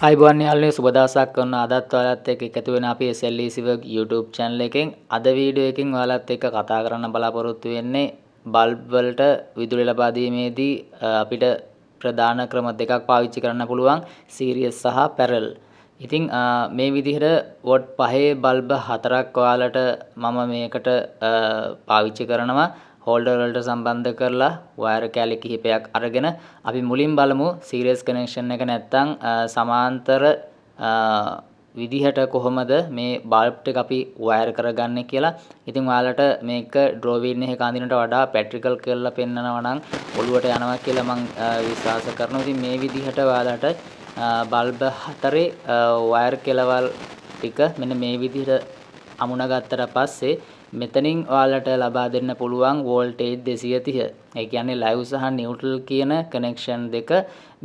අයිබෝන් යාළුවනේ සුබ දවසක් කරන අදත් ඔයාලත් එක්ක එකතු වෙන අපි SLE Siwork YouTube channel එකෙන් අද වීඩියෝ එකකින් ඔයාලත් එක්ක කතා කරන්න බලාපොරොත්තු වෙන්නේ බල්බ් වලට විදුලි ලබා දීමේදී අපිට ප්‍රධාන ක්‍රම දෙකක් පාවිච්චි කරන්න පුළුවන් සීරියස් සහ පැරලල්. ඉතින් මේ විදිහට වොට් 5 බල්බ් 4ක් ඔයාලට මම මේකට පාවිච්චි කරනවා. හෝල්ඩර් වලට සම්බන්ධ කරලා වයර් කෑලි කිහිපයක් අරගෙන අපි මුලින් බලමු සීරියස් කනෙක්ෂන් එක නැත්තම් සමාන්තර විදිහට කොහොමද මේ බල්බ් ටික අපි වයර් කරගන්නේ කියලා. ඉතින් ඔයාලට මේක ඩ්‍රෝවින් එකක අඳිනට වඩා පැට්‍රිකල් කරලා පෙන්නනවා නම් ඔළුවට යනවා කියලා මම විශ්වාස කරනවා. ඉතින් මේ විදිහට ඔයාලට බල්බ් 4 වයර් කෙලවල් ටික මෙන්න මේ විදිහට අමුණ ගත්තට පස්සේ මෙතනින් ඔයාලට ලබා දෙන්න පුළුවන් වෝල්ටේජ් 230. ඒ කියන්නේ ලයිව් සහ නියුට්‍රල් කියන කනෙක්ෂන් දෙක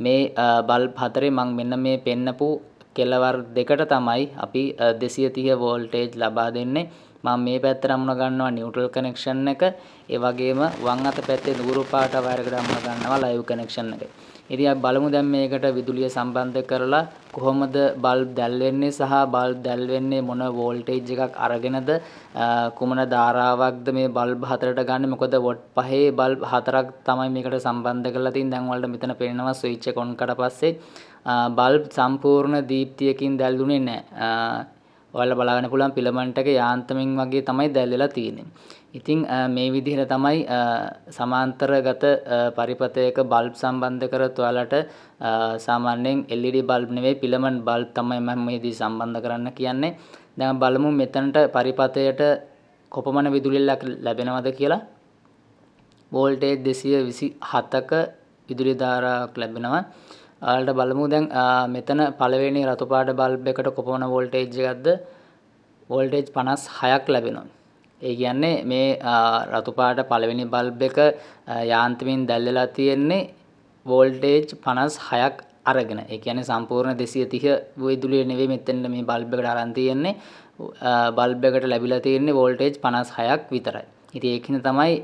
මේ බල්බ් 4 මම මෙන්න මේ පෙන්නපු කෙලවර දෙකට තමයි අපි 230 වෝල්ටේජ් ලබා දෙන්නේ. මම මේ පැත්තට අමුණ ගන්නවා නියුට්‍රල් කනෙක්ෂන් එක. ඒ වගේම වම් අත පැත්තේ නුගුරු පාට වයරකට අමුණ ගන්නවා ලයිව් කනෙක්ෂන් එක. ඉතින් අපි බලමු දැන් මේකට විදුලිය සම්බන්ධ කරලා කොහොමද බල්බ් දැල් වෙන්නේ සහ බල්බ් දැල් වෙන්නේ මොන වෝල්ටේජ් එකක් අරගෙනද කුමන ධාරාවක්ද මේ බල්බ් 4ට ගන්න. මොකද වොට් 5 බල්බ් 4ක් තමයි මේකට සම්බන්ධ කරලා තියෙන්නේ. දැන් ඔයාලට මෙතන පේනවා ස්විච් එක ඔන් කරලා පස්සේ බල්බ් සම්පූර්ණ දීප්තියකින් දැල්ුනේ නැහැ. ඔයාලා බලාගන්න පුළුවන් ෆිලමන්ට් එක යාන්ත්‍රමින් වගේ තමයි දැල් වෙලා තියෙන්නේ. ඉතින් මේ විදිහට තමයි සමාන්තරගත පරිපථයක බල්බ් සම්බන්ධ කරත් ඔයාලට සාමාන්‍යයෙන් LED බල්බ් නෙවෙයි ෆිලමන්ට් බල්බ් තමයි මම මේදී සම්බන්ධ කරන්න කියන්නේ. දැන් බලමු මෙතනට පරිපථයට කොපමණ විදුලිය ලැබෙනවද කියලා. වෝල්ටේජ් 227ක විදුලි ධාරාවක් ලැබෙනවා. ඔයාලට බලමු දැන් මෙතන පළවෙනි රතු පාට බල්බ් එකට කොපමණ වෝල්ටේජ් එකක්ද? වෝල්ටේජ් 56ක් ලැබෙනවා. ඒ කියන්නේ මේ රතු පාට පළවෙනි බල්බ් එක යාන්ත්‍රමින් දැල්ලලා තියෙන්නේ වෝල්ටේජ් 56ක් අරගෙන. ඒ කියන්නේ සම්පූර්ණ 230 විදුලිය නෙවෙයි මෙතන මේ බල්බ් එකට අරන් තියෙන්නේ. බල්බ් එකට ලැබිලා තියෙන්නේ වෝල්ටේජ් 56ක් විතරයි. ඉතින් ඒකින් තමයි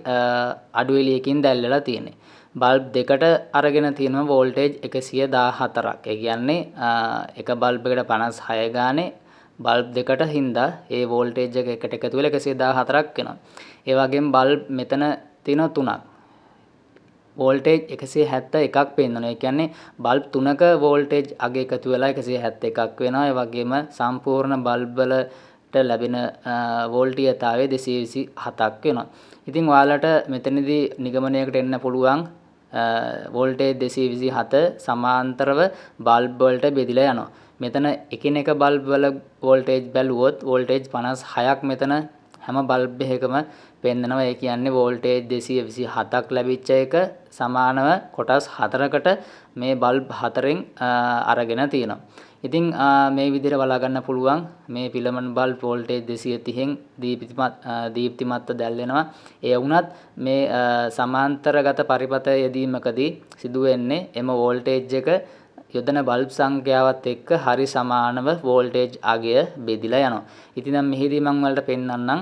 අඩු එළියකින් දැල්ලලා තියෙන්නේ. බල්බ් දෙකට අරගෙන තියෙනවා වෝල්ටේජ් 114ක්. ඒ කියන්නේ එක බල්බ් එකට 56 ගානේ බල්බ් දෙකට හින්දා ඒ වෝල්ටේජ් එක එකට එකතු වෙලා 114ක් වෙනවා. ඒ වගේම බල්බ් මෙතන තියෙනවා 3ක්. වෝල්ටේජ් 171ක් පෙන්වනවා. ඒ කියන්නේ බල්බ් 3ක වෝල්ටේජ් අග එකතු වෙලා 171ක් වෙනවා. ඒ වගේම සම්පූර්ණ බල්බ් වලට ලැබෙන වෝල්ටීයතාවය 227ක් වෙනවා. ඉතින් ඔයාලට මෙතනදී නිගමනයකට එන්න පුළුවන් වෝල්ටේජ් 227 සමාන්තරව බල්බ් වලට බෙදිලා යනවා. මෙතන එකිනෙක බල්බ් වල වෝල්ටේජ් බැලුවොත් වෝල්ටේජ් 56ක් මෙතන හැම බල්බ් එකකම පෙන්නනවා. ඒ කියන්නේ වෝල්ටේජ් 227ක් ලැබිච්ච එක සමානව කොටස් 4කට මේ බල්බ් 4න් අරගෙන තියෙනවා. ඉතින් මේ විදිහට බලා ගන්න පුළුවන් මේ ෆිලමන්ට් බල්බ් වෝල්ටේජ් 230න් දීප්තිමත්ව දැල් වෙනවා. ඒ වුණත් මේ සමාන්තරගත පරිපථ යෙදීමකදී සිදුවෙන්නේ එම වෝල්ටේජ් එක යොදන බල්බ් සංඛ්‍යාවත් එක්ක හරි සමානව වෝල්ටේජ් අගය බෙදිලා යනවා. ඉතින් දැන් මෙහිදී මම වලට පෙන්නන්නම්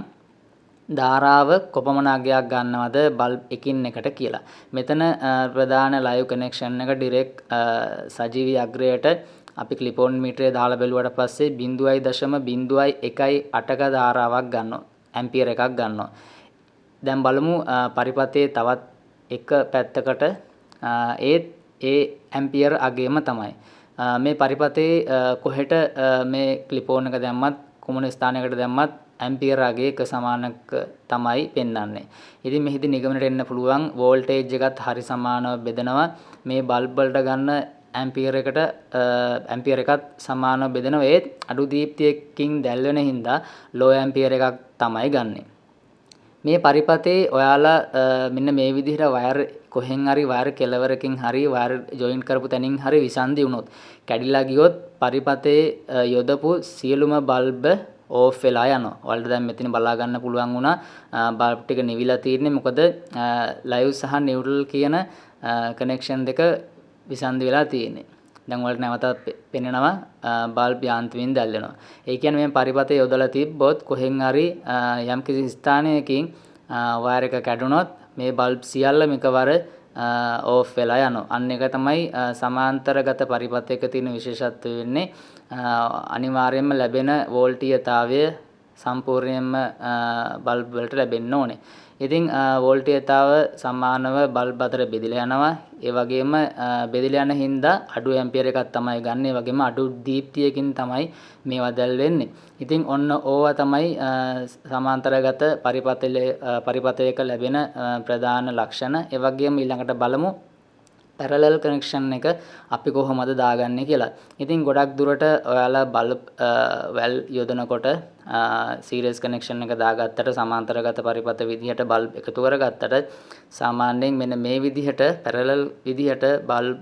ධාරාව කොපමණ අගයක් ගන්නවද බල්බ් එකින් එකට කියලා. මෙතන ප්‍රධාන ලයිව් කනෙක්ෂන් එක ඩිරෙක්ට් සජීවී අග්‍රයට අපි ක්ලිප් ඔන් මීටරේ දාලා බැලුවට පස්සේ 0.01ක ධාරාවක් ගන්නවා. ඇම්පියර් එකක් ගන්නවා. දැන් බලමු පරිපථයේ තවත් එක පැත්තකට ඒ ඇම්පියර් අගයම තමයි. මේ පරිපථයේ කොහෙට මේ ක්ලිප් ඔන් එක දැම්මත් කුමන ස්ථානයකට දැම්මත් ඇම්පියර් අගය එක සමානක තමයි පෙන්වන්නේ. ඉතින් මෙහිදී නිගමනයට එන්න පුළුවන් වෝල්ටේජ් එකත් හරි සමානව බෙදනවා. මේ බල්බ් වලට ගන්න ඇම්පියර් එකත් සමානව බෙදනවා. ඒත් අඩු දීප්තියකින් දැල් වෙන හින්දා ලෝ ඇම්පියර් එකක් තමයි ගන්නෙ. මේ පරිපථයේ ඔයාලා මෙන්න මේ විදිහට වයර් කොහෙන් හරි වයර් කෙලවරකින් හරි වයර් ජොයින්ට් කරපු තැනින් හරි විසන්දි වුණොත් කැඩිලා ගියොත් පරිපථයේ යොදපු සියලුම බල්බ් ඕෆ් වෙලා යනවා. ඔයාලට දැන් මෙතන බලා ගන්න පුළුවන් වුණා බල්බ් ටික නිවිලා තියෙන්නේ. මොකද ලයිව් සහ නියුට්‍රල් කියන කනෙක්ෂන් දෙක විසන්දි වෙලා තියෙන්නේ. දැන් ඔයාලට නැවතත් පෙනෙනවා බල්බ් යාන්ත්‍රයෙන් දැල් වෙනවා. ඒ කියන්නේ මේ පරිපථය යොදලා තිබ්බොත් කොහෙන් හරි යම් කිසි ස්ථානයකින් වයර් එක කැඩුනොත් මේ බල්බ් සියල්ලම එකවර ඕෆ් වෙලා යනවා. අන්න එක තමයි සමාන්තරගත පරිපථයක තියෙන විශේෂත්වය වෙන්නේ. අනිවාර්යයෙන්ම ලැබෙන වෝල්ටීයතාවය සම්පූර්ණයෙන්ම බල්බ් වලට ලැබෙන්න ඕනේ. ඉතින් වෝල්ටීයතාව සමානව බල්බ් අතර බෙදලා යනවා. ඒ වගේම බෙදලා යන හින්දා අඩු ඇම්පියර් එකක් තමයි ගන්න. ඒ වගේම අඩු දීප්තියකින් තමයි මේවා දැල් වෙන්නේ. ඉතින් ඔන්න ඕවා තමයි සමාන්තරගත පරිපථයක ලැබෙන ප්‍රධාන ලක්ෂණ. ඒ වගේම ඊළඟට බලමු පැරලල් කනෙක්ෂන් එක අපි කොහොමද දාගන්නේ කියලා. ඉතින් ගොඩක් දුරට ඔයාලා බල්බ් වැල් යොදනකොට සීරීස් කනෙක්ෂන් එක දාගත්තට සමාන්තරගත පරිපථ විදිහට බල්බ් එකතු කරගත්තට සාමාන්‍යයෙන් මෙන්න මේ විදිහට පැරලල් විදිහට බල්බ්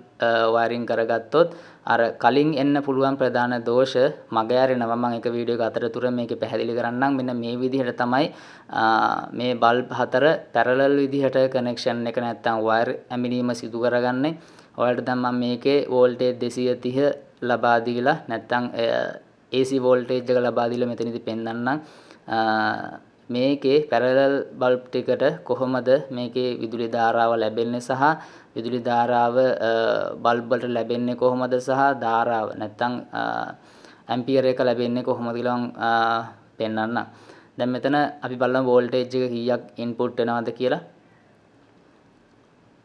වයරින් කරගත්තොත් අර කලින් එන්න පුළුවන් ප්‍රධාන දෝෂ මග ඇරෙනවා. මම එක වීඩියෝ එක අතරතුර මේක පැහැදිලි කරන්නම්. මෙන්න මේ විදිහට තමයි මේ බල්බ් හතර පැරලල් විදිහට කනෙක්ෂන් එක නැත්තම් වයර් ඇමිනීම සිදු කරගන්නේ. ඔයාලට දැන් මම මේකේ වෝල්ටේජ් 230 ලබා දීලා නැත්තම් AC වෝල්ටේජ් එක ලබා දීලා මෙතනදි පෙන්වන්නම්. මේකේ පැරලල් බල්බ් ටිකට කොහොමද මේකේ විදුලි ධාරාව ලැබෙන්නේ සහ විදුලි ධාරාව බල්බ් වලට ලැබෙන්නේ කොහොමද සහ ධාරාව නැත්තම් ඇම්පියර් එක ලැබෙන්නේ කොහොමද කියලා මම පෙන්වන්නම්. දැන් මෙතන අපි බලමු වෝල්ටේජ් එක කීයක් ඉන්පුට් වෙනවද කියලා.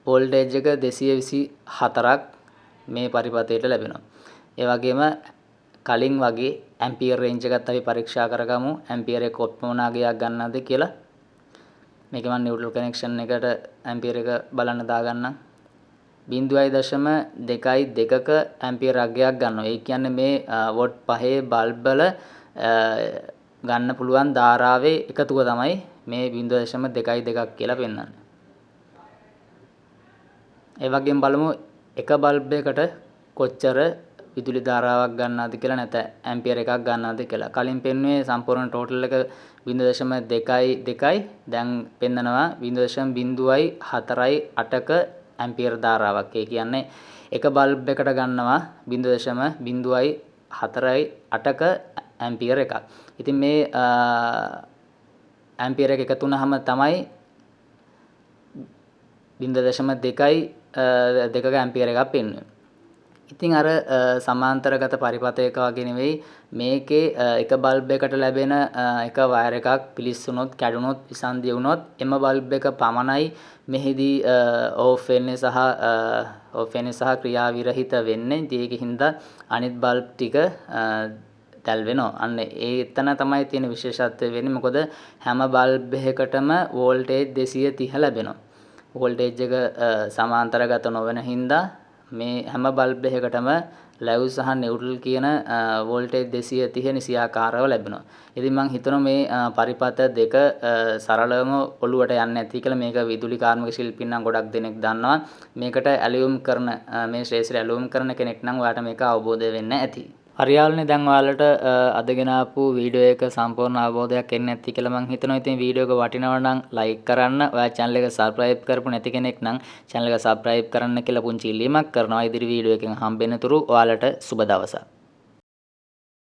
වෝල්ටේජ් එක 224ක් මේ පරිපථයට ලැබෙනවා. ඒ වගේම කලින් වගේ ඇම්පියර් රේන්ජ් එකත් අපි පරීක්ෂා කරගමු. ඇම්පියර් එක කොපමණක් ගන්නවද කියලා. මේක මම නියුට්‍රල් කනෙක්ෂන් එකට ඇම්පියර් එක බලන්න දාගන්නම්. 0.22ක ඇම්පියර් අගයක් ගන්නවා. ඒ කියන්නේ මේ වොට් 5 බල්බ් වල ගන්න පුළුවන් ධාරාවේ එකතුව තමයි මේ 0.22ක් කියලා පෙන්වන්නේ. ඒ වගේම බලමු එක බල්බ් එකකට කොච්චර විදුලි ධාරාවක් ගන්නවද කියලා නැත්නම් ඇම්පියර් එකක් ගන්නවද කියලා. කලින් පෙන්වුවේ සම්පූර්ණ ටෝටල් එක 0.22යි දැන් පෙන්නනවා 0.048ක ඇම්පියර් ධාරාවක්. ඒ කියන්නේ එක බල්බ් එකට ගන්නවා 0.048ක ඇම්පියර් එකක්. ඉතින් මේ ඇම්පියර් එක එකතු වුනහම තමයි 0.2ක ඇම්පියර් එකක් පෙන්වන්නේ. ඉතින් අර සමාන්තරගත පරිපථයක වගේ නෙවෙයි මේකේ එක බල්බ් එකට ලැබෙන එක වයර් එකක් පිලිස්සුනොත් කැඩුනොත් විසන්ධිය වුණොත් එම බල්බ් එක පමණයි මෙහිදී ඕෆ් වෙන්නේ සහ ක්‍රියා විරහිත වෙන්නේ. ඒකින්ද අනිත් බල්බ් ටික දැල් වෙනවා. අන්න එතන තමයි තියෙන විශේෂත්වය වෙන්නේ. මොකද හැම බල්බ් එකකටම වෝල්ටේජ් 230 ලැබෙනවා. වෝල්ටේජ් එක සමාන්තරගත නොවන හින්දා මේ හැම බල්බ් එකකටම ලැබ් සහ නියුට්‍රල් කියන වෝල්ටේජ් 230 නිසියාකාරව ලැබෙනවා. ඉතින් මම හිතනවා මේ පරිපථ දෙක සරලවම ඔලුවට යන්නේ නැති කියලා. මේක විදුලි කාර්මික ශිල්පීන් නම් ගොඩක් දෙනෙක් දන්නවා. මේකට ඇලියුම් කරන මේ ශ්‍රේෂ්ඨ ඇලියුම් කරන කෙනෙක් නම් ඔයාලට මේක අවබෝධ වෙන්න ඇති. හරියාලනේ දැන් ඔයාලට අදගෙන ආපු වීඩියෝ එක සම්පූර්ණ අවබෝධයක් එන්නේ නැති කියලා මම හිතනවා. ඉතින් වීඩියෝ එක වටිනවා නම් ලයික් කරන්න. ඔයා channel එක subscribe කරපු නැති කෙනෙක් නම් channel එක subscribe කරන්න කියලා පුංචි ඉල්ලීමක් කරනවා. ඉදිරි වීඩියෝ එකකින් හම්බෙන්න තුරු ඔයාලට සුබ දවසක්.